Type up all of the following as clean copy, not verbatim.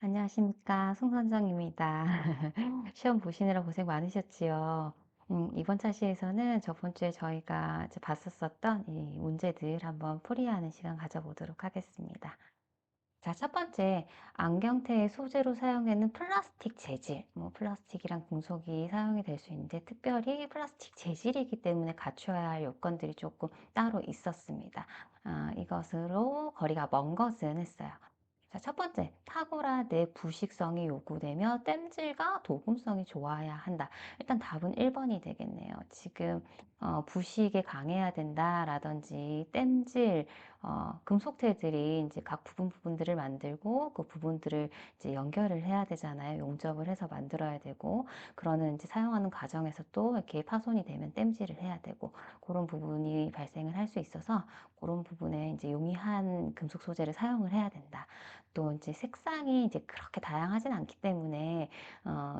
안녕하십니까. 송선정입니다. 시험 보시느라 고생 많으셨지요. 이번 차시에서는 저번 주에 저희가 이제 봤었었던 이 문제들 한번 풀이하는 시간 가져보도록 하겠습니다. 자, 첫 번째, 안경테의 소재로 사용되는 플라스틱 재질. 플라스틱이랑 금속이 사용이 될 수 있는데, 특별히 플라스틱 재질이기 때문에 갖춰야 할 요건들이 조금 따로 있었습니다. 이것으로 거리가 먼 것은 했어요. 자, 첫 번째, 탁월한 내 부식성이 요구되며 땜질과 도금성이 좋아야 한다. 일단 답은 1번이 되겠네요. 지금 부식에 강해야 된다라든지 땜질, 금속체들이 이제 각 부분들을 만들고 그 부분들을 이제 연결을 해야 되잖아요. 용접을 해서 만들어야 되고, 그러는 이제 사용하는 과정에서 또 이렇게 파손이 되면 땜질을 해야 되고, 그런 부분이 발생을 할 수 있어서 그런 부분에 이제 용이한 금속 소재를 사용을 해야 된다. 또 이제 색상이 이제 그렇게 다양하진 않기 때문에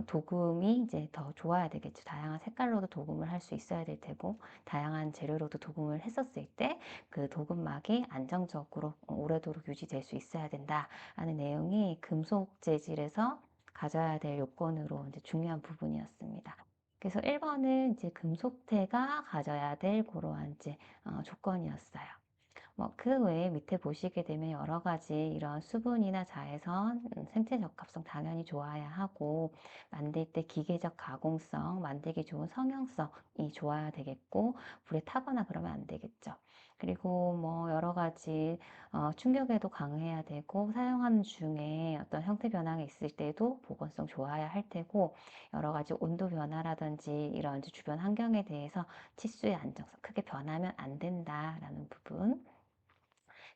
도금이 이제 더 좋아야 되겠죠. 다양한 색깔로도 도금을 할 수 있어야 될 테고, 다양한 재료로도 도금을 했었을 때 그 도금막이 안정적으로 오래도록 유지될 수 있어야 된다 하는 내용이 금속 재질에서 가져야 될 요건으로 이제 중요한 부분이었습니다. 그래서 1번은 이제 금속태가 가져야 될 그러한 이제 조건이었어요. 그 외에 밑에 보시게 되면 여러 가지 이런 수분이나 자외선, 생체 적합성 당연히 좋아야 하고, 만들 때 기계적 가공성, 만들기 좋은 성형성이 좋아야 되겠고, 불에 타거나 그러면 안 되겠죠. 그리고 여러 가지 충격에도 강해야 되고, 사용하는 중에 어떤 형태 변화가 있을 때도 보건성 좋아야 할 테고, 여러 가지 온도 변화라든지 이런 주변 환경에 대해서 치수의 안정성 크게 변하면 안 된다라는 부분.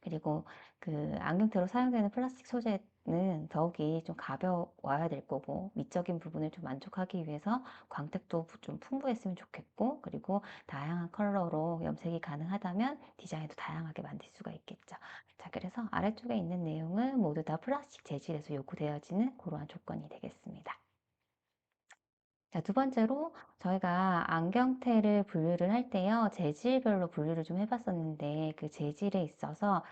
그리고 그 안경테로 사용되는 플라스틱 소재는 더욱이 좀 가벼워야 될 거고, 미적인 부분을 좀 만족하기 위해서 광택도 좀 풍부했으면 좋겠고, 그리고 다양한 컬러로 염색이 가능하다면 디자인도 다양하게 만들 수가 있겠죠. 자, 그래서 아래쪽에 있는 내용은 모두 다 플라스틱 재질에서 요구되어지는 그러한 조건이 되겠습니다. 자, 두 번째로 저희가 안경테를 분류를 할 때요, 재질별로 분류를 좀 해봤었는데, 그 재질에 있어서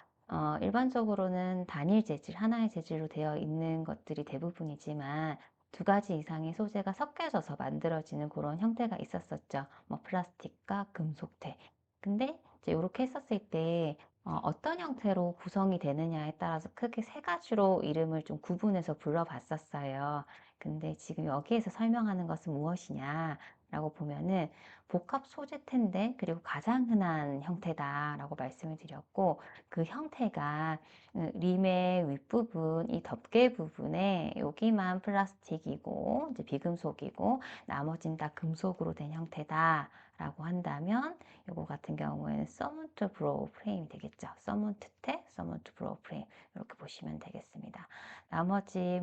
일반적으로는 단일 재질, 하나의 재질로 되어 있는 것들이 대부분이지만, 두 가지 이상의 소재가 섞여져서 만들어지는 그런 형태가 있었었죠. 플라스틱과 금속테. 근데 이제 이렇게 했었을 때 어떤 형태로 구성이 되느냐에 따라서 크게 세 가지로 이름을 좀 구분해서 불러봤었어요. 근데 지금 여기에서 설명하는 것은 무엇이냐라고 보면은 복합 소재텐데, 그리고 가장 흔한 형태다라고 말씀을 드렸고, 그 형태가 림의 윗부분, 이 덮개 부분에 여기만 플라스틱이고 이제 비금속이고 나머진 다 금속으로 된 형태다 라고 한다면, 요거 같은 경우에는 서문트 브로우 프레임이 되겠죠. 서문트 테, 서문트 브로우 프레임, 이렇게 보시면 되겠습니다. 나머지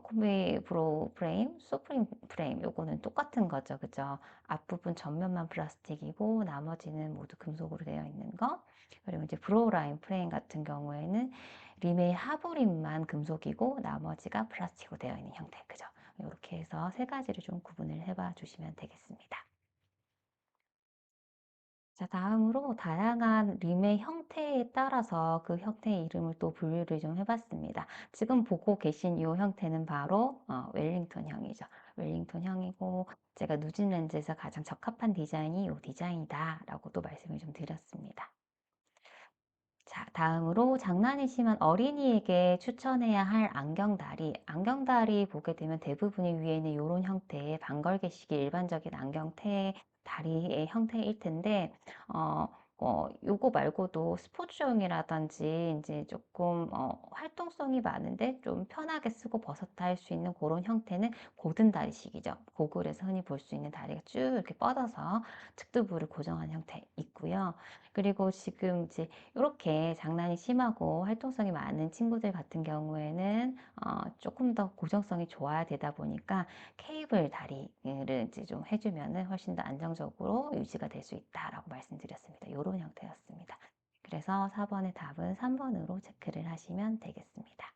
코비 브로우 프레임, 소프림 프레임, 요거는 똑같은 거죠. 그죠? 앞부분 전면만 플라스틱이고 나머지는 모두 금속으로 되어 있는 거. 그리고 이제 브로우 라인 프레임 같은 경우에는 림의 하부림만 금속이고 나머지가 플라스틱으로 되어 있는 형태. 그죠? 이렇게 해서 세 가지를 좀 구분을 해봐 주시면 되겠습니다. 자, 다음으로 다양한 림의 형태에 따라서 그 형태의 이름을 또 분류를 좀 해봤습니다. 지금 보고 계신 이 형태는 바로 웰링턴형이죠. 웰링턴형이고, 제가 누진 렌즈에서 가장 적합한 디자인이 이 디자인이다 라고 또 말씀을 좀 드렸습니다. 자, 다음으로 장난이 심한 어린이에게 추천해야 할 안경다리. 안경다리 보게 되면 대부분이 위에 있는 이런 형태의 반걸개식이 일반적인 안경테 다리의 형태일 텐데, 요거 말고도 스포츠용이라든지 이제 조금 활동성이 많은데 좀 편하게 쓰고 벗었다 할 수 있는 그런 형태는 고든 다리식이죠. 고글에서 흔히 볼 수 있는 다리가 쭉 이렇게 뻗어서 측두부를 고정한 형태 있고요. 그리고 지금 이제 이렇게 장난이 심하고 활동성이 많은 친구들 같은 경우에는 조금 더 고정성이 좋아야 되다 보니까 케이블 다리를 이제 좀 해주면은 훨씬 더 안정적으로 유지가 될 수 있다라고 말씀드렸습니다. 이런 형태였습니다. 그래서 4번의 답은 3번으로 체크를 하시면 되겠습니다.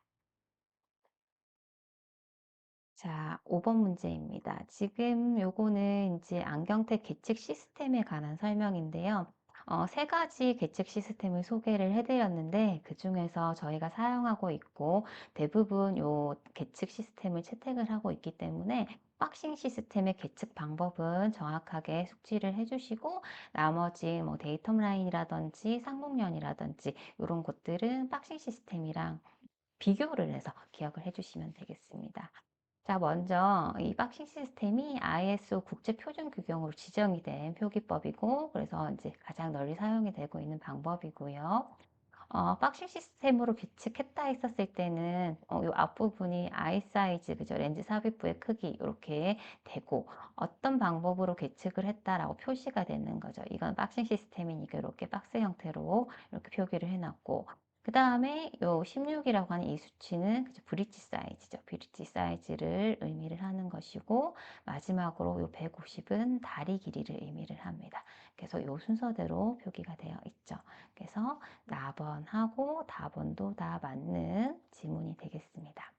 자, 5번 문제입니다. 지금 요거는 이제 안경테 계측 시스템에 관한 설명인데요. 세 가지 계측 시스템을 소개를 해드렸는데 그중에서 저희가 사용하고 있고 대부분 요 계측 시스템을 채택을 하고 있기 때문에 박싱 시스템의 계측 방법은 정확하게 숙지를 해주시고 나머지 뭐 데이텀라인이라든지 상목련이라든지 이런 것들은 박싱 시스템이랑 비교를 해서 기억을 해주시면 되겠습니다. 자, 먼저 이 박싱 시스템이 ISO 국제표준규격으로 지정이 된 표기법이고, 그래서 이제 가장 널리 사용이 되고 있는 방법이고요. 박싱 시스템으로 비측했다 했었을 때는 이 앞부분이 아이 사이즈, 그죠? 렌즈 삽입부의 크기 이렇게 되고 어떤 방법으로 계측을 했다라고 표시가 되는 거죠. 이건 박싱 시스템이니까 이렇게 박스 형태로 이렇게 표기를 해놨고 그 다음에 요 16이라고 하는 이 수치는 그죠? 브릿지 사이즈죠. 브릿지 사이즈를 의미를 하는 것이고 마지막으로 요 150은 다리 길이를 의미를 합니다. 그래서 요 순서대로 표기가 되어 있죠. 그래서 라번하고 다번도 다 맞는 지문이 되겠습니다.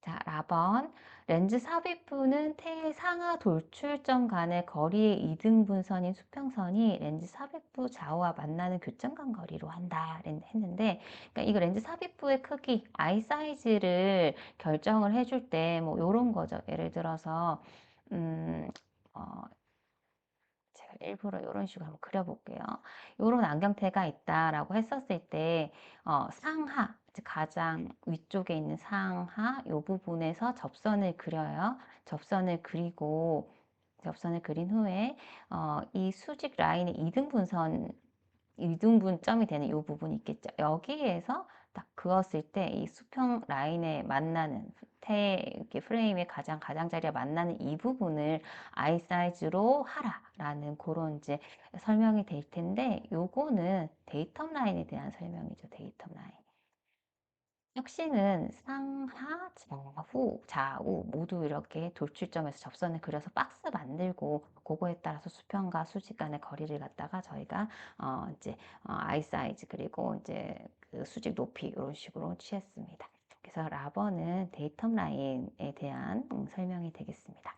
자, 라번. 렌즈 삽입부는 태상하 돌출점 간의 거리의 이등분선인 수평선이 렌즈 삽입부 좌우와 만나는 교점간 거리로 한다 했는데, 그러니까 이거 렌즈 삽입부의 크기, 아이 사이즈를 결정을 해줄 때 뭐 이런 거죠. 예를 들어서 어, 제가 일부러 이런 식으로 한번 그려볼게요. 이런 안경테가 있다라고 했었을 때 상하, 가장 위쪽에 있는 상하 이 부분에서 접선을 그려요. 접선을 그린 후에 이 수직 라인의 이등분점이 되는 이 부분이 있겠죠. 여기에서 딱 그었을 때 이 수평 라인에 만나는 이렇게 프레임의 가장자리에 만나는 이 부분을 아이 사이즈로 하라라는 그런 이제 설명이 될 텐데 요거는 데이텀 라인에 대한 설명이죠. 데이텀 라인. 혁신은 상하, 좌우 모두 이렇게 돌출점에서 접선을 그려서 박스 만들고 그거에 따라서 수평과 수직 간의 거리를 갖다가 저희가 이제 아이 사이즈 그리고 이제 그 수직 높이 이런 식으로 취했습니다. 그래서 라버는 데이텀 라인에 대한 설명이 되겠습니다.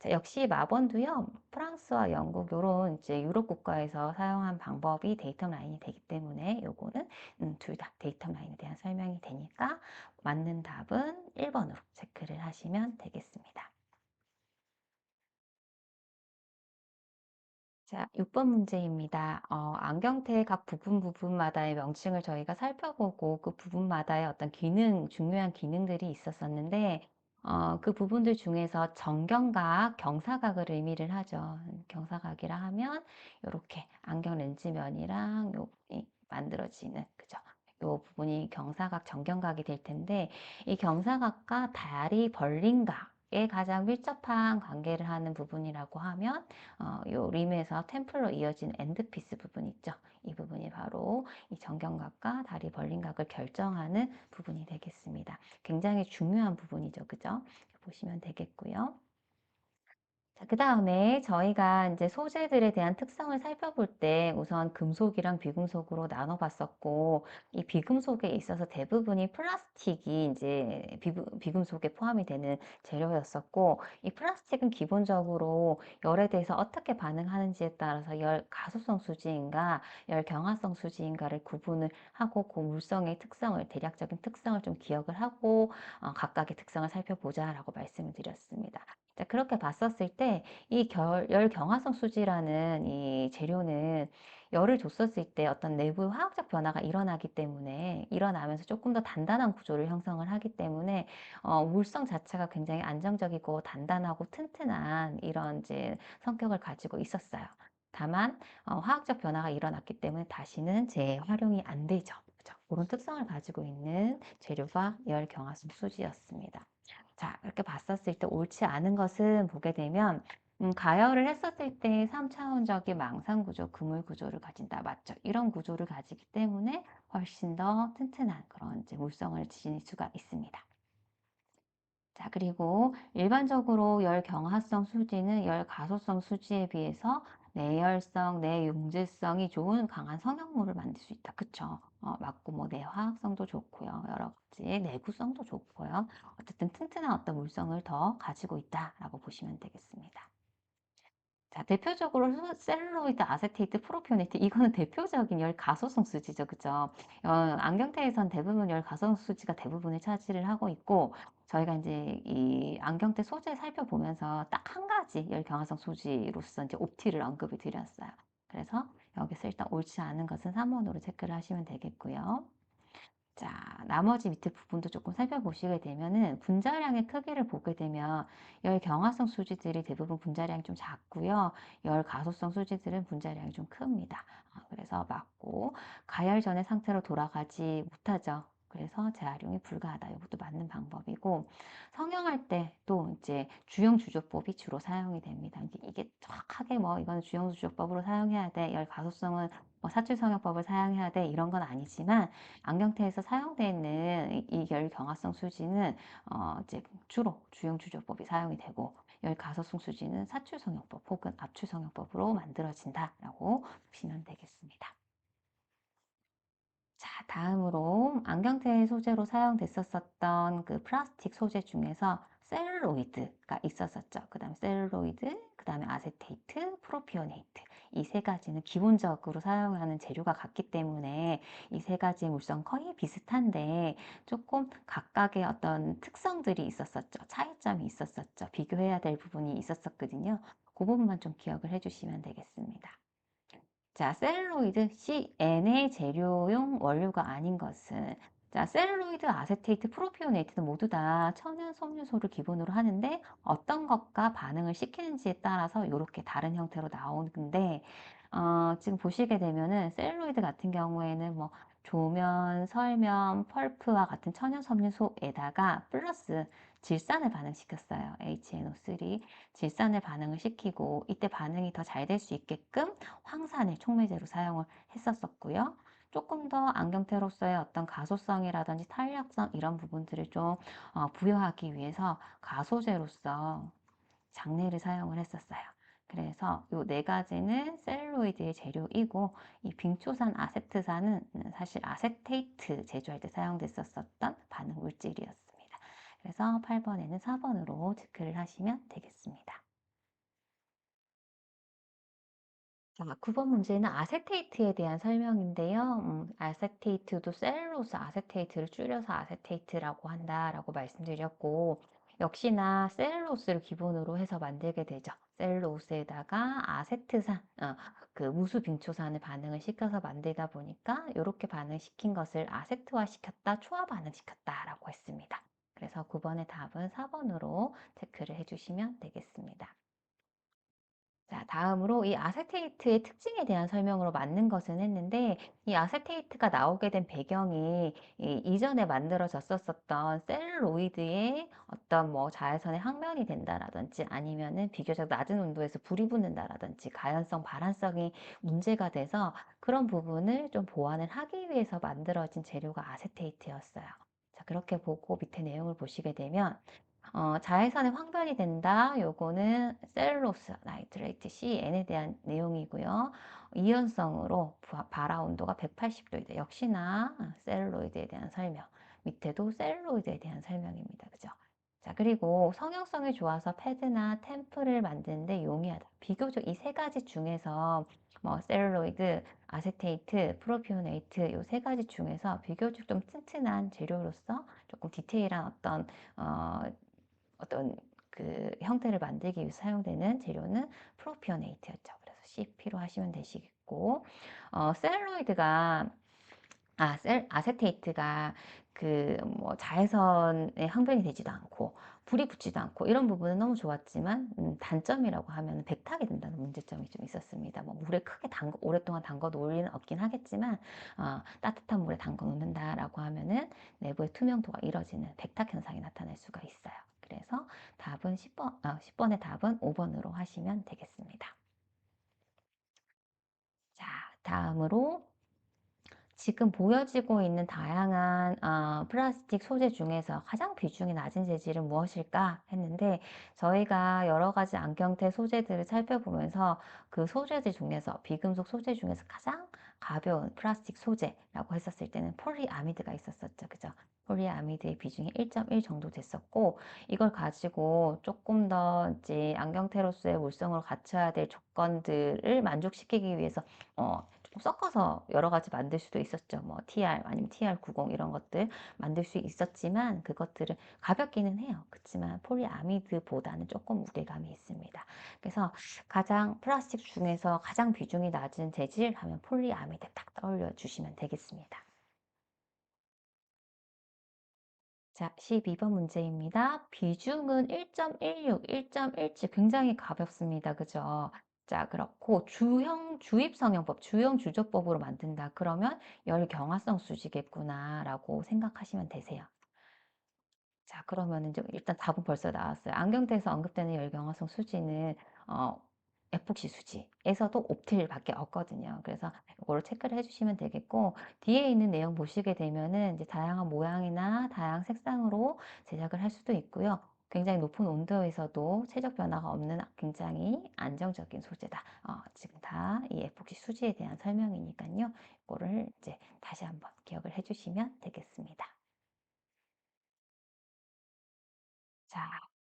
자, 역시 마번도요, 프랑스와 영국, 요런 이제 유럽 국가에서 사용한 방법이 데이터 라인이 되기 때문에 요거는 둘 다 데이터 라인에 대한 설명이 되니까 맞는 답은 1번으로 체크를 하시면 되겠습니다. 자, 6번 문제입니다. 안경테의 각 부분마다의 명칭을 저희가 살펴보고 그 부분마다의 어떤 중요한 기능들이 있었었는데, 그 부분들 중에서 정경각, 경사각을 의미를 하죠. 경사각이라 하면 이렇게 안경 렌즈면이랑 만들어지는, 그죠? 요 부분이 경사각, 정경각이 될 텐데, 이 경사각과 다리 벌린 각에 가장 밀접한 관계를 하는 부분이라고 하면 요 림에서 템플로 이어진 엔드피스 부분 있죠. 이 부분이 바로 이 정경각과 다리 벌린 각을 결정하는 부분이 되겠습니다. 굉장히 중요한 부분이죠. 그죠? 보시면 되겠고요. 자, 그 다음에 저희가 이제 소재들에 대한 특성을 살펴볼 때 우선 금속이랑 비금속으로 나눠봤었고, 이 비금속에 있어서 대부분이 플라스틱이 이제 비금속에 포함이 되는 재료였었고, 이 플라스틱은 기본적으로 열에 대해서 어떻게 반응하는지에 따라서 열 가소성 수지인가, 열 경화성 수지인가를 구분을 하고 그 물성의 특성을, 대략적인 특성을 좀 기억을 하고, 각각의 특성을 살펴보자라고 말씀을 드렸습니다. 자, 그렇게 봤었을 때, 이 열 경화성 수지라는 이 재료는 열을 줬었을 때 어떤 내부 화학적 변화가 일어나기 때문에, 일어나면서 조금 더 단단한 구조를 형성을 하기 때문에, 물성 자체가 굉장히 안정적이고 단단하고 튼튼한 이런 이제 성격을 가지고 있었어요. 다만, 화학적 변화가 일어났기 때문에 다시는 재활용이 안 되죠. 그죠? 그런 특성을 가지고 있는 재료가 열 경화성 수지였습니다. 자, 이렇게 봤었을 때 옳지 않은 것은 보게 되면 가열을 했었을 때 3차원적인 망상 구조, 그물 구조를 가진다. 맞죠? 이런 구조를 가지기 때문에 훨씬 더 튼튼한 그런 이제 물성을 지닐 수가 있습니다. 자, 그리고 일반적으로 열 경화성 수지는 열 가소성 수지에 비해서 내열성, 내용질성이 좋은 강한 성형물을 만들 수 있다. 그쵸? 맞고 뭐 내화학성도 좋고요. 여러 가지 내구성도 좋고요. 어쨌든 튼튼한 어떤 물성을 더 가지고 있다라고 보시면 되겠습니다. 자, 대표적으로 셀룰로이드, 아세테이트, 프로피오네이트 이거는 대표적인 열 가소성 수지죠, 그죠? 안경테에선 대부분 열 가소성 수지가 대부분을 차지를 하고 있고 저희가 이제 이 안경테 소재 살펴보면서 딱 한 가지 열 경화성 수지로서 이제 옵티를 언급을 드렸어요. 그래서 여기서 일단 옳지 않은 것은 3번으로 체크를 하시면 되겠고요. 자, 나머지 밑에 부분도 조금 살펴보시게 되면은 분자량의 크기를 보게 되면 열 경화성 수지들이 대부분 분자량이 좀 작고요. 열 가소성 수지들은 분자량이 좀 큽니다. 그래서 맞고 가열 전의 상태로 돌아가지 못하죠. 그래서 재활용이 불가하다. 이것도 맞는 방법이고 성형할 때 또 이제 주영주조법이 주로 사용이 됩니다. 이게 정확하게 뭐 이건 주영주조법으로 사용해야 돼. 열 가소성은 뭐 사출성형법을 사용해야 돼. 이런 건 아니지만 안경테에서 사용되는 이 열경화성 수지는 이제 주로 주영주조법이 사용이 되고 열가소성 수지는 사출성형법 혹은 압출성형법으로 만들어진다라고 보시면 되겠습니다. 자, 다음으로 안경테 소재로 사용됐었던 그 플라스틱 소재 중에서 셀룰로이드가 있었었죠. 그 다음에 셀룰로이드, 그 다음에 아세테이트, 프로피오네이트. 이 세 가지는 기본적으로 사용하는 재료가 같기 때문에 이 세 가지 물성 거의 비슷한데 조금 각각의 어떤 특성들이 있었었죠. 차이점이 있었었죠. 비교해야 될 부분이 있었었거든요. 그 부분만 좀 기억을 해주시면 되겠습니다. 자, 셀룰로이드 CN의 재료용 원료가 아닌 것은 자, 셀룰로이드, 아세테이트, 프로피오네이트는 모두 다 천연 섬유소를 기본으로 하는데 어떤 것과 반응을 시키는지에 따라서 이렇게 다른 형태로 나오는데 지금 보시게 되면은 셀룰로이드 같은 경우에는 뭐 조면, 설면, 펄프와 같은 천연 섬유소에다가 플러스 질산을 반응시켰어요. HNO3 질산을 반응을 시키고 이때 반응이 더 잘 될 수 있게끔 황산을 촉매제로 사용을 했었었고요. 조금 더 안경테로서의 어떤 가소성이라든지 탄력성 이런 부분들을 좀 부여하기 위해서 가소제로서 장내를 사용을 했었어요. 그래서 이 네 가지는 셀룰로이드의 재료이고 이 빙초산 아세트산은 사실 아세테이트 제조할 때 사용됐었던 반응 물질이었습니다. 그래서 8번에는 4번으로 체크를 하시면 되겠습니다. 자, 9번 문제는 아세테이트에 대한 설명인데요. 아세테이트도 셀룰로스 아세테이트를 줄여서 아세테이트라고 한다라고 말씀드렸고, 역시나 셀룰로스를 기본으로 해서 만들게 되죠. 셀룰로스에다가 아세트산, 그 무수빙초산을 반응을 시켜서 만들다 보니까 이렇게 반응시킨 것을 아세트화 시켰다, 초화 반응시켰다라고 했습니다. 그래서 9번의 답은 4번으로 체크를 해주시면 되겠습니다. 자, 다음으로 이 아세테이트의 특징에 대한 설명으로 맞는 것은 했는데 이 아세테이트가 나오게 된 배경이 이전에 만들어졌었던 셀룰로이드의 어떤 뭐 자외선에 항면이 된다라든지 아니면은 비교적 낮은 온도에서 불이 붙는다라든지 가연성, 발환성이 문제가 돼서 그런 부분을 좀 보완을 하기 위해서 만들어진 재료가 아세테이트였어요. 자, 그렇게 보고 밑에 내용을 보시게 되면 자외선에 황변이 된다. 요거는 셀룰로스, 나이트레이트, CN에 대한 내용이고요. 이연성으로 발화 온도가 180도이다. 역시나 셀룰로이드에 대한 설명. 밑에도 셀룰로이드에 대한 설명입니다. 그죠? 자, 그리고 성형성이 좋아서 패드나 템플을 만드는데 용이하다. 비교적 이 세 가지 중에서 뭐 셀룰로이드, 아세테이트, 프로피오네이트 요 세 가지 중에서 비교적 좀 튼튼한 재료로서 조금 디테일한 어, 어떤 그 형태를 만들기 위해 사용되는 재료는 프로피오네이트였죠. 그래서 CP로 하시면 되시겠고, 셀룰로이드가 아세테이트가 그 뭐 자외선에 항변이 되지도 않고 불이 붙지도 않고 이런 부분은 너무 좋았지만 단점이라고 하면 백탁이 된다는 문제점이 좀 있었습니다. 뭐 물에 크게 오랫동안 담궈 놓을 일은 없긴 하겠지만 따뜻한 물에 담궈 놓는다라고 하면은 내부의 투명도가 잃어지는 백탁 현상이 나타날 수가 있어요. 그래서 답은 10번의 답은 5번으로 하시면 되겠습니다. 자, 다음으로 지금 보여지고 있는 다양한 플라스틱 소재 중에서 가장 비중이 낮은 재질은 무엇일까 했는데 저희가 여러 가지 안경테 소재들을 살펴보면서 그 소재들 중에서 비금속 소재 중에서 가장 가벼운 플라스틱 소재라고 했었을 때는 폴리아미드가 있었었죠. 그죠? 폴리아미드의 비중이 1.1 정도 됐었고, 이걸 가지고 조금 더 이제 안경테로스의 물성을 갖춰야 될 조건들을 만족시키기 위해서 조금 섞어서 여러 가지 만들 수도 있었죠. 뭐 TR 아니면 TR90 이런 것들 만들 수 있었지만, 그것들은 가볍기는 해요. 그렇지만 폴리아미드보다는 조금 무게감이 있습니다. 그래서 가장 플라스틱 중에서 가장 비중이 낮은 재질 하면 폴리아미드 딱 떠올려 주시면 되겠습니다. 자, 12번 문제입니다. 비중은 1.16, 1.17 굉장히 가볍습니다. 그죠? 자, 그렇고 주입 성형법, 주형 주조법으로 만든다. 그러면 열경화성 수지겠구나 라고 생각하시면 되세요. 자, 그러면 이제 일단 답은 벌써 나왔어요. 안경테에서 언급되는 열경화성 수지는 어, 에폭시 수지에서도 옵틸밖에 없거든요. 그래서 이거를 체크를 해주시면 되겠고, 뒤에 있는 내용 보시게 되면은 이제 다양한 모양이나 다양한 색상으로 제작을 할 수도 있고요. 굉장히 높은 온도에서도 최적 변화가 없는 굉장히 안정적인 소재다. 지금 다 이 에폭시 수지에 대한 설명이니까요. 이거를 이제 다시 한번 기억을 해주시면 되겠습니다. 자,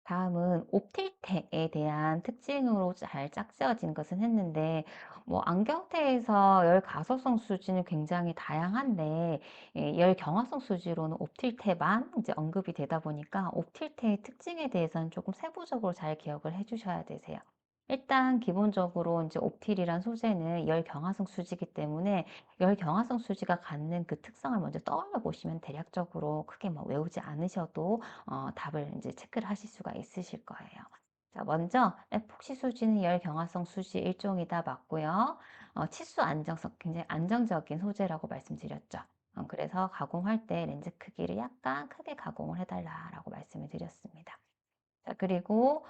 다음은 옵틸텍에 대한 특징으로 잘 짝지어진 것은 했는데, 뭐 안경테에서 열 가소성 수지는 굉장히 다양한데, 열 경화성 수지로는 옵틸테만 이제 언급이 되다 보니까 옵틸테의 특징에 대해서는 조금 세부적으로 잘 기억을 해주셔야 되세요. 일단 기본적으로 이제 옵틸이란 소재는 열 경화성 수지이기 때문에 열 경화성 수지가 갖는 그 특성을 먼저 떠올려 보시면 대략적으로 크게 뭐 외우지 않으셔도 답을 이제 체크를 하실 수가 있으실 거예요. 자, 먼저 에폭시 수지는 열 경화성 수지 일종이다 맞고요. 치수 안정성 굉장히 안정적인 소재라고 말씀드렸죠. 그래서 가공할 때 렌즈 크기를 약간 크게 가공을 해달라라고 말씀을 드렸습니다. 자, 그리고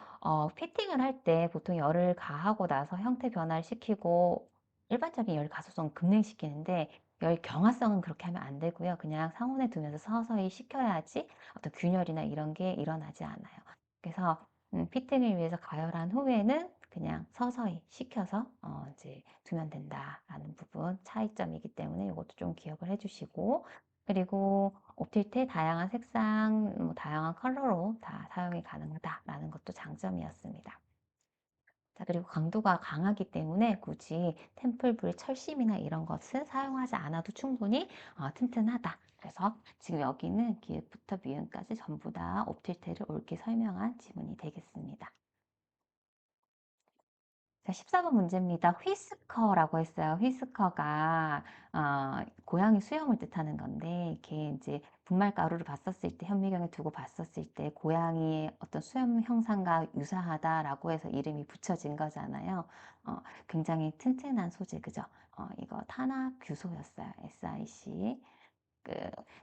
피팅을 할 때 보통 열을 가하고 나서 형태 변화를 시키고 일반적인 열 가소성 급냉시키는데 열 경화성은 그렇게 하면 안 되고요. 그냥 상온에 두면서 서서히 식혀야지 어떤 균열이나 이런 게 일어나지 않아요. 그래서 피팅을 위해서 가열한 후에는 그냥 서서히 식혀서 이제 두면 된다라는 부분 차이점이기 때문에 이것도 좀 기억을 해주시고, 그리고 옵틸테 다양한 색상, 뭐 다양한 컬러로 다 사용이 가능하다라는 것도 장점이었습니다. 자, 그리고 강도가 강하기 때문에 굳이 템플블의 철심이나 이런 것은 사용하지 않아도 충분히 튼튼하다. 그래서 지금 여기는 기읍부터 미음까지 전부 다 옵틸테를 옳게 설명한 지문이 되겠습니다. 자, 14번 문제입니다. 휘스커라고 했어요. 휘스커가 고양이 수염을 뜻하는 건데, 이렇게 이제 분말 가루를 봤었을 때, 현미경에 두고 봤었을 때 고양이의 어떤 수염 형상과 유사하다라고 해서 이름이 붙여진 거잖아요. 굉장히 튼튼한 소재, 그죠? 이거 탄화규소였어요. SiC. 그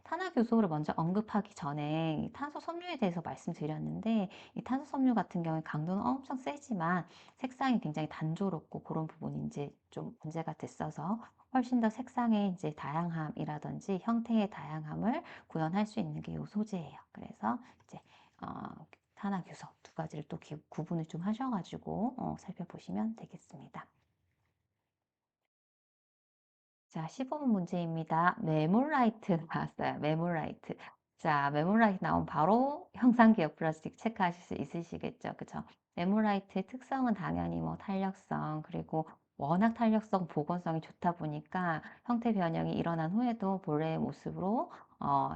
탄화 교소를 먼저 언급하기 전에 이 탄소 섬유에 대해서 말씀드렸는데, 이 탄소 섬유 같은 경우에 강도는 엄청 세지만 색상이 굉장히 단조롭고 그런 부분이 이제 좀 문제가 됐어서 훨씬 더 색상의 이제 다양함이라든지 형태의 다양함을 구현할 수 있는 게 이 소재예요. 그래서 이제 탄화 교소 두 가지를 또 구분을 좀 하셔가지고 살펴보시면 되겠습니다. 자, 15번 문제입니다. 메몰라이트 나왔어요. 메몰라이트. 자, 메몰라이트 나오면 바로 형상기억 플라스틱 체크하실 수 있으시겠죠. 그쵸? 메몰라이트의 특성은 당연히 뭐 탄력성, 그리고 워낙 탄력성, 보건성이 좋다 보니까 형태 변형이 일어난 후에도 본래의 모습으로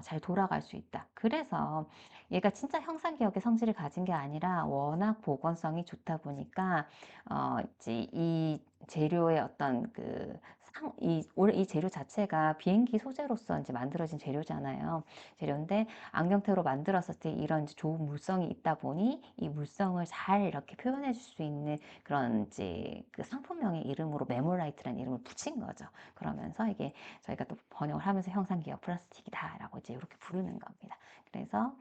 잘 돌아갈 수 있다. 그래서 얘가 진짜 형상기억의 성질을 가진 게 아니라 워낙 보건성이 좋다 보니까 이제 이 재료의 어떤 원래 이 재료 자체가 비행기 소재로서 이제 만들어진 재료잖아요. 재료인데 안경테로 만들었을 때 이런 이제 좋은 물성이 있다 보니 이 물성을 잘 이렇게 표현해 줄 수 있는 그런 이제 그 상품명의 이름으로 메몰라이트라는 이름을 붙인 거죠. 그러면서 이게 저희가 또 번역을 하면서 형상기억 플라스틱이다라고 이제 이렇게 부르는 겁니다. 그래서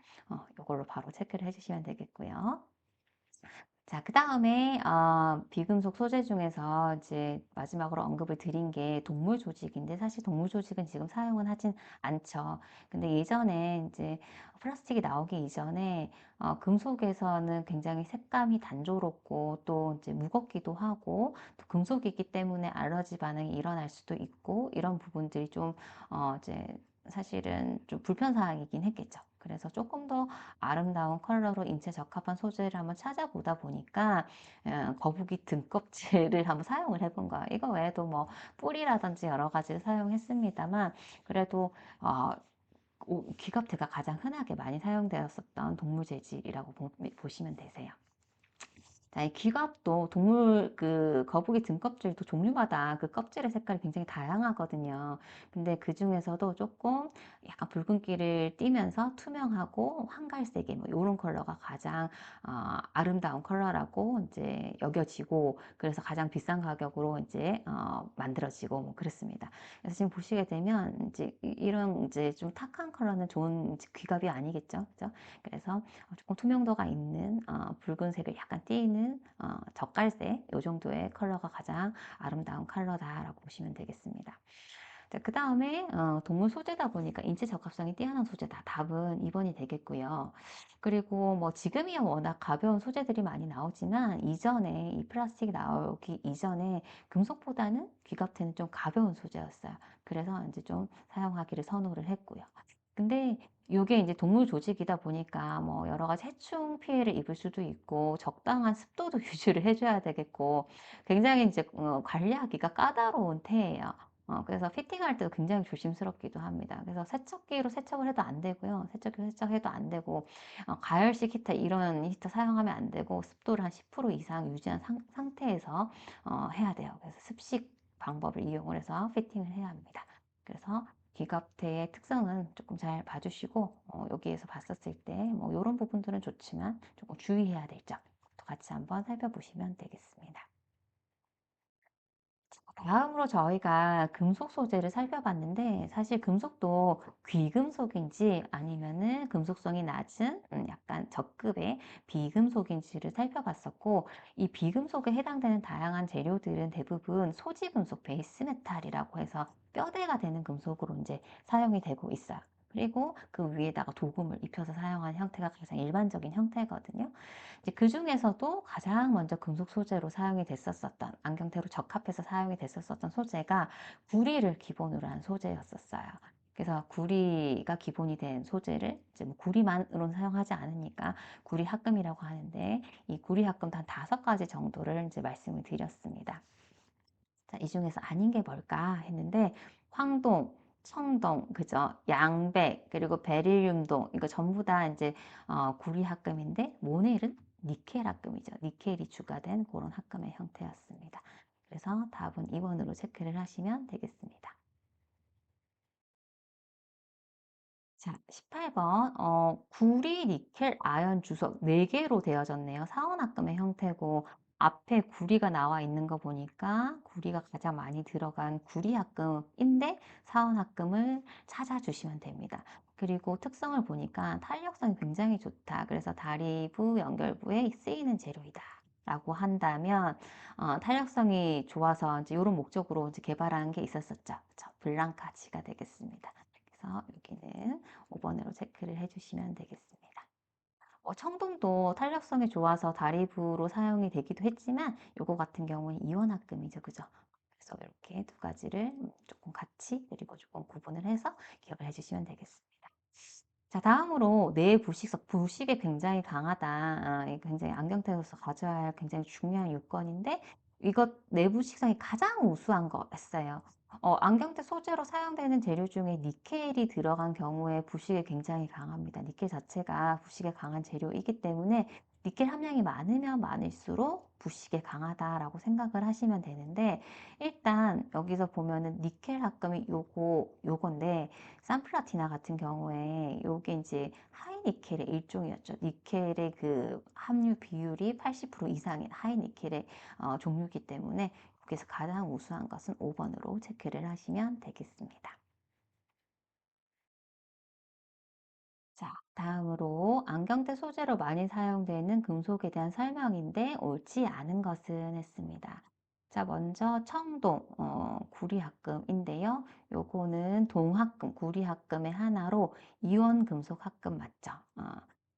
이걸로 바로 체크를 해주시면 되겠고요. 자, 그다음에 비금속 소재 중에서 이제 마지막으로 언급을 드린 게 동물 조직인데, 사실 동물 조직은 지금 사용은 하진 않죠. 근데 예전에 이제 플라스틱이 나오기 이전에 금속에서는 굉장히 색감이 단조롭고 또 이제 무겁기도 하고, 또 금속이기 때문에 알러지 반응이 일어날 수도 있고, 이런 부분들이 좀 이제 사실은 좀 불편 사항이긴 했겠죠. 그래서 조금 더 아름다운 컬러로 인체 적합한 소재를 한번 찾아보다 보니까 거북이 등껍질을 한번 사용을 해본 거예요. 이거 외에도 뭐 뿔이라든지 여러 가지를 사용했습니다만, 그래도 귀갑대가 가장 흔하게 많이 사용되었었던 동물 재질이라고 보시면 되세요. 자, 이 귀갑도 동물 그 거북이 등껍질도 종류마다 그 껍질의 색깔이 굉장히 다양하거든요. 근데 그 중에서도 조금 약간 붉은기를 띠면서 투명하고 황갈색의 뭐 이런 컬러가 가장 아름다운 컬러라고 이제 여겨지고, 그래서 가장 비싼 가격으로 이제 만들어지고 뭐 그렇습니다. 그래서 지금 보시게 되면 이제 이런 이제 좀 탁한 컬러는 좋은 귀갑이 아니겠죠, 그죠? 그래서 조금 투명도가 있는 붉은색을 약간 띠는 젓갈색 이 정도의 컬러가 가장 아름다운 컬러다라고 보시면 되겠습니다. 그 다음에 동물 소재다 보니까 인체 적합성이 뛰어난 소재다. 답은 2번이 되겠고요. 그리고 뭐 지금이야 워낙 가벼운 소재들이 많이 나오지만, 이전에 이 플라스틱이 나오기 이전에 금속보다는 귀갑테는 좀 가벼운 소재였어요. 그래서 이제 좀 사용하기를 선호를 했고요. 근데 이게 이제 동물 조직이다 보니까 뭐 여러 가지 해충 피해를 입을 수도 있고, 적당한 습도도 유지를 해줘야 되겠고, 굉장히 이제 관리하기가 까다로운 태예요. 그래서 피팅할 때도 굉장히 조심스럽기도 합니다. 그래서 세척기로 세척을 해도 안 되고요. 세척기로 세척해도 안 되고, 가열식 히터 이런 히터 사용하면 안 되고, 습도를 한 10% 이상 유지한 상태에서 해야 돼요. 그래서 습식 방법을 이용을 해서 피팅을 해야 합니다. 그래서 기갑대의 특성은 조금 잘 봐주시고, 여기에서 봤었을 때 뭐 이런 부분들은 좋지만 조금 주의해야 될 점 같이 한번 살펴보시면 되겠습니다. 다음으로 저희가 금속 소재를 살펴봤는데, 사실 금속도 귀금속인지 아니면은 금속성이 낮은 약간 적급의 비금속인지를 살펴봤었고, 이 비금속에 해당되는 다양한 재료들은 대부분 소지금속 베이스 메탈이라고 해서 뼈대가 되는 금속으로 이제 사용이 되고 있어요. 그리고 그 위에다가 도금을 입혀서 사용하는 형태가 가장 일반적인 형태거든요. 이제 그 중에서도 가장 먼저 금속 소재로 사용이 됐었던, 안경테로 적합해서 사용이 됐었던 소재가 구리를 기본으로 한 소재였었어요. 그래서 구리가 기본이 된 소재를 이제 뭐 구리만으로는 사용하지 않으니까 구리 합금이라고 하는데, 이 구리 합금도 한 5가지 정도를 이제 말씀을 드렸습니다. 자, 이 중에서 아닌 게 뭘까 했는데, 황동, 청동, 그죠? 양백, 그리고 베릴륨동, 이거 전부 다 이제 구리 합금인데, 모넬은 니켈 합금이죠. 니켈이 추가된 그런 합금의 형태였습니다. 그래서 답은 2번으로 체크를 하시면 되겠습니다. 자, 18번, 구리, 니켈, 아연, 주석 4개로 되어졌네요. 사원합금의 형태고, 앞에 구리가 나와 있는 거 보니까 구리가 가장 많이 들어간 구리합금인데, 사원합금을 찾아주시면 됩니다. 그리고 특성을 보니까 탄력성이 굉장히 좋다. 그래서 다리부, 연결부에 쓰이는 재료이다. 라고 한다면, 탄력성이 좋아서 이제 이런 목적으로 이제 개발한 게 있었었죠. 그쵸? 블랑카지가 되겠습니다. 그래서 여기는 5번으로 체크를 해주시면 되겠습니다. 청동도 탄력성이 좋아서 다리부로 사용이 되기도 했지만, 요거 같은 경우는 이원합금이죠. 그죠? 그래서 이렇게 2가지를 조금 같이, 그리고 조금 구분을 해서 기억을 해주시면 되겠습니다. 자, 다음으로 뇌 부식석, 부식에 굉장히 강하다. 굉장히 안경테로서 가져야 할 굉장히 중요한 요건인데, 이것 내부 식성이 가장 우수한 거였어요. 안경테 소재로 사용되는 재료 중에 니켈이 들어간 경우에 부식에 굉장히 강합니다. 니켈 자체가 부식에 강한 재료이기 때문에 니켈 함량이 많으면 많을수록 부식에 강하다라고 생각을 하시면 되는데, 일단 여기서 보면은 니켈 합금이 요건데, 산플라티나 같은 경우에 요게 이제 하이니켈의 일종이었죠. 니켈의 그 함유 비율이 80% 이상인 하이니켈의 종류이기 때문에, 여기서 가장 우수한 것은 5번으로 체크를 하시면 되겠습니다. 자, 다음으로 안경테 소재로 많이 사용되는 금속에 대한 설명인데 옳지 않은 것은 했습니다. 자, 먼저 청동, 구리합금인데요. 요거는 동합금, 구리합금의 하나로 이원금속 합금 맞죠?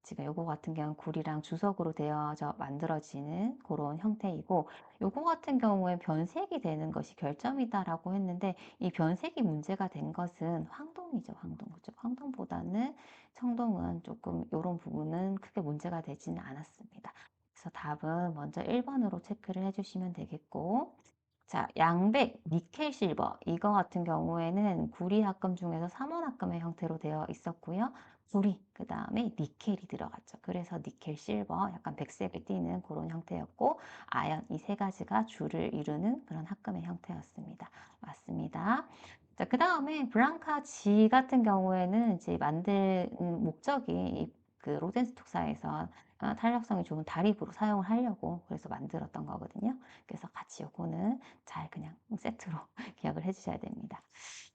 지금 요거 같은 경우는 구리랑 주석으로 되어져 만들어지는 그런 형태이고, 요거 같은 경우에 변색이 되는 것이 결점이다라고 했는데, 이 변색이 문제가 된 것은 황동이죠, 황동. 그죠? 황동보다는 청동은 조금 이런 부분은 크게 문제가 되지는 않았습니다. 그래서 답은 먼저 1번으로 체크를 해주시면 되겠고, 자, 양백, 니켈 실버. 이거 같은 경우에는 구리 합금 중에서 3원 합금의 형태로 되어 있었고요. 구리, 그 다음에 니켈이 들어갔죠. 그래서 니켈 실버, 약간 백색을 띠는 그런 형태였고, 아연, 이 세 가지가 줄을 이루는 그런 합금의 형태였습니다. 맞습니다. 자, 그 다음에 블랑카 지 같은 경우에는 이제 만든 목적이 그 로덴스톡사에서 탄력성이 좋은 다립으로 사용을 하려고 그래서 만들었던 거거든요. 그래서 같이 요거는 잘 그냥 세트로 기억을 해주셔야 됩니다.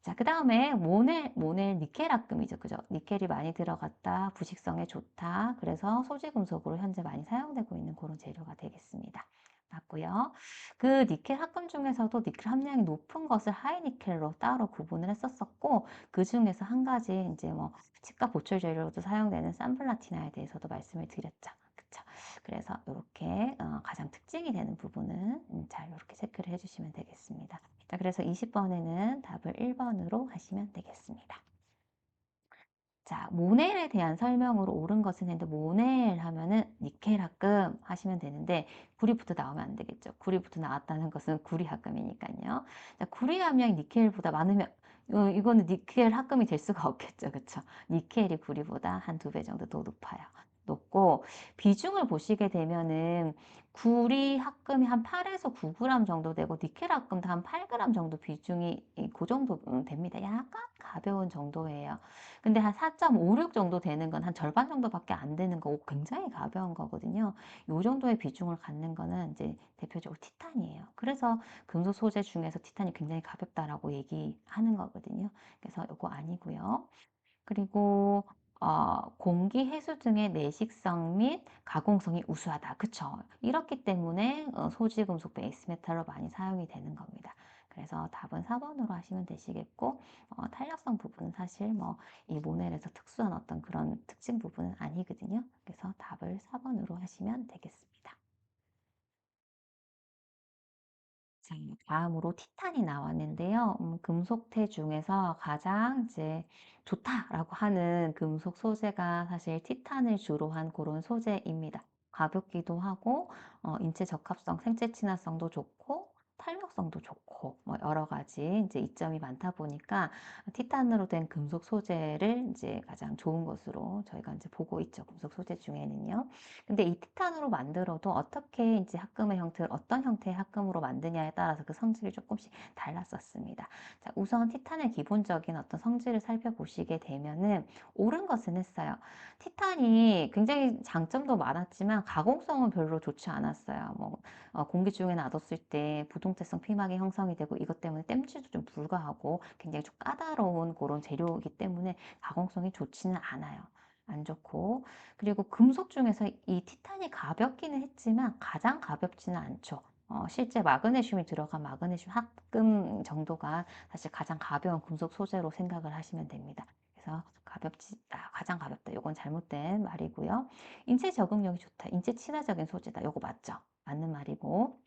자, 그 다음에 모넬 니켈 합금이죠. 그죠? 니켈이 많이 들어갔다, 부식성에 좋다. 그래서 소지금속으로 현재 많이 사용되고 있는 그런 재료가 되겠습니다. 맞고요. 그 니켈 합금 중에서도 니켈 함량이 높은 것을 하이니켈로 따로 구분을 했었었고, 그 중에서 한 가지 이제 뭐 치과 보철 재료로도 사용되는 산플라티나에 대해서도 말씀을 드렸죠. 그쵸? 그래서 이렇게 가장 특징이 되는 부분은 잘 이렇게 체크를 해주시면 되겠습니다. 자, 그래서 20번에는 답을 1번으로 하시면 되겠습니다. 자, 모넬에 대한 설명으로 옳은 것은 했는데 모넬 하면은 니켈 합금 하시면 되는데 구리부터 나오면 안 되겠죠. 구리부터 나왔다는 것은 구리 합금이니까요. 자, 구리 함량이 니켈보다 많으면 이거는 니켈 합금이 될 수가 없겠죠. 그렇죠? 니켈이 구리보다 한 2배 정도 더 높아요. 높고 비중을 보시게 되면은 구리 합금이 한 8에서 9g 정도 되고 니켈 합금도 한 8g 정도 비중이 그 정도 됩니다. 약간 가벼운 정도예요. 근데 한 4.56 정도 되는 건 한 절반 정도밖에 안 되는 거 굉장히 가벼운 거거든요. 요 정도의 비중을 갖는 거는 이제 대표적으로 티탄이에요. 그래서 금속 소재 중에서 티탄이 굉장히 가볍다라고 얘기하는 거거든요. 그래서 요거 아니고요. 그리고 공기 해수 등의 내식성 및 가공성이 우수하다. 그쵸? 이렇기 때문에 소지금속 베이스 메탈로 많이 사용이 되는 겁니다. 그래서 답은 4번으로 하시면 되시겠고 탄력성 부분은 사실 뭐 이 모넬에서 특수한 어떤 그런 특징 부분은 아니거든요. 그래서 답을 4번으로 하시면 되겠습니다. 자, 다음으로 티탄이 나왔는데요. 금속태 중에서 가장 이제 좋다라고 하는 금속 소재가 사실 티탄을 주로 한 그런 소재입니다. 가볍기도 하고, 인체 적합성, 생체 친화성도 좋고, 탄력성도 좋고, 뭐 여러 가지 이제 이점이 많다 보니까 티탄으로 된 금속 소재를 이제 가장 좋은 것으로 저희가 이제 보고 있죠. 금속 소재 중에는요. 근데 이 티탄으로 만들어도 어떻게 이제 합금의 형태를 어떤 형태의 합금으로 만드냐에 따라서 그 성질이 조금씩 달랐었습니다. 자, 우선 티탄의 기본적인 어떤 성질을 살펴보시게 되면은 옳은 것은 했어요. 티탄이 굉장히 장점도 많았지만 가공성은 별로 좋지 않았어요. 뭐 공기 중에 놔뒀을 때 부동태성 피막이 형성이 되고 이것 때문에 땜질도 좀 불가하고 굉장히 좀 까다로운 그런 재료이기 때문에 가공성이 좋지는 않아요. 안 좋고 그리고 금속 중에서 이 티탄이 가볍기는 했지만 가장 가볍지는 않죠. 실제 마그네슘이 들어간 마그네슘 합금 정도가 사실 가장 가벼운 금속 소재로 생각을 하시면 됩니다. 그래서 가장 가볍다. 이건 잘못된 말이고요. 인체 적응력이 좋다. 인체 친화적인 소재다. 이거 맞죠? 맞는 말이고.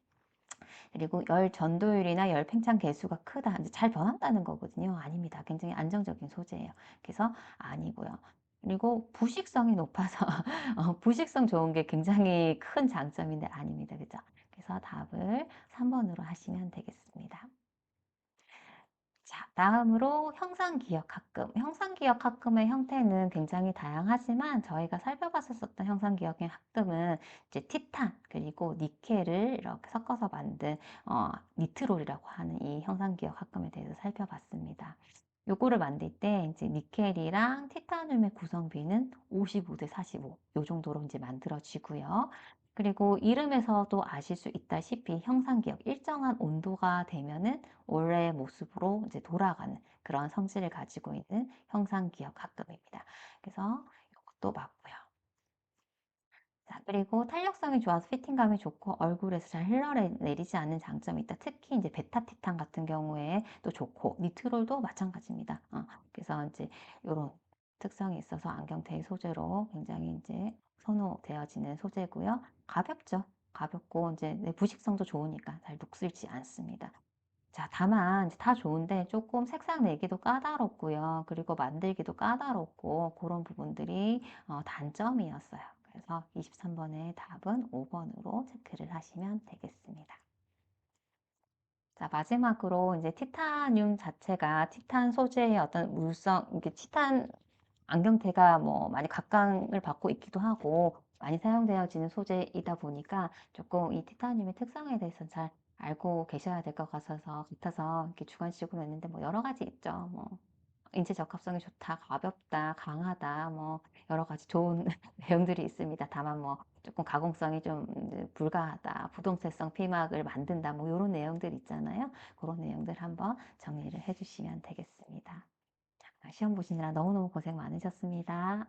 그리고 열 전도율이나 열 팽창 개수가 크다. 이제 잘 변한다는 거거든요. 아닙니다. 굉장히 안정적인 소재예요. 그래서 아니고요. 그리고 부식성이 높아서 부식성 좋은 게 굉장히 큰 장점인데 아닙니다. 그죠? 그래서 답을 3번으로 하시면 되겠습니다. 자, 다음으로 형상기억합금. 형상기억합금의 형태는 굉장히 다양하지만 저희가 살펴봤었던 형상기억의 합금은 이제 티탄 그리고 니켈을 이렇게 섞어서 만든 니트롤이라고 하는 이 형상기억합금에 대해서 살펴봤습니다. 요거를 만들 때 이제 니켈이랑 티타늄의 구성비는 55대 45. 요 정도로 이제 만들어지고요. 그리고 이름에서도 아실 수 있다시피 형상기억 일정한 온도가 되면은 원래의 모습으로 이제 돌아가는 그런 성질을 가지고 있는 형상기억 합금입니다. 그래서 것도 맞고요. 자, 그리고 탄력성이 좋아서 피팅감이 좋고 얼굴에서 잘 흘러내리지 않는 장점이 있다. 특히 이제 베타 티탄 같은 경우에 또 좋고 니트롤도 마찬가지입니다. 그래서 이제 이런 특성이 있어서 안경테이 소재로 굉장히 이제 선호되어지는 소재고요. 가볍죠. 가볍고 이제 부식성도 좋으니까 잘 녹슬지 않습니다. 자, 다만 이제 다 좋은데 조금 색상 내기도 까다롭고요. 그리고 만들기도 까다롭고 그런 부분들이 단점이었어요. 그래서 23번의 답은 5번으로 체크를 하시면 되겠습니다. 자, 마지막으로 이제 티타늄 자체가 티탄 소재의 어떤 물성, 이게 티탄 안경테가 뭐 많이 각광을 받고 있기도 하고 많이 사용되어지는 소재이다 보니까 조금 이 티타늄의 특성에 대해서 잘 알고 계셔야 될 것 같아서 이렇게 주관식으로 냈는데 뭐 여러 가지 있죠. 뭐 인체 적합성이 좋다, 가볍다, 강하다, 뭐 여러 가지 좋은 내용들이 있습니다. 다만 뭐 조금 가공성이 좀 불가하다, 부동체성 피막을 만든다, 뭐 이런 내용들 있잖아요. 그런 내용들 한번 정리를 해주시면 되겠습니다. 시험 보시느라 너무너무 고생 많으셨습니다.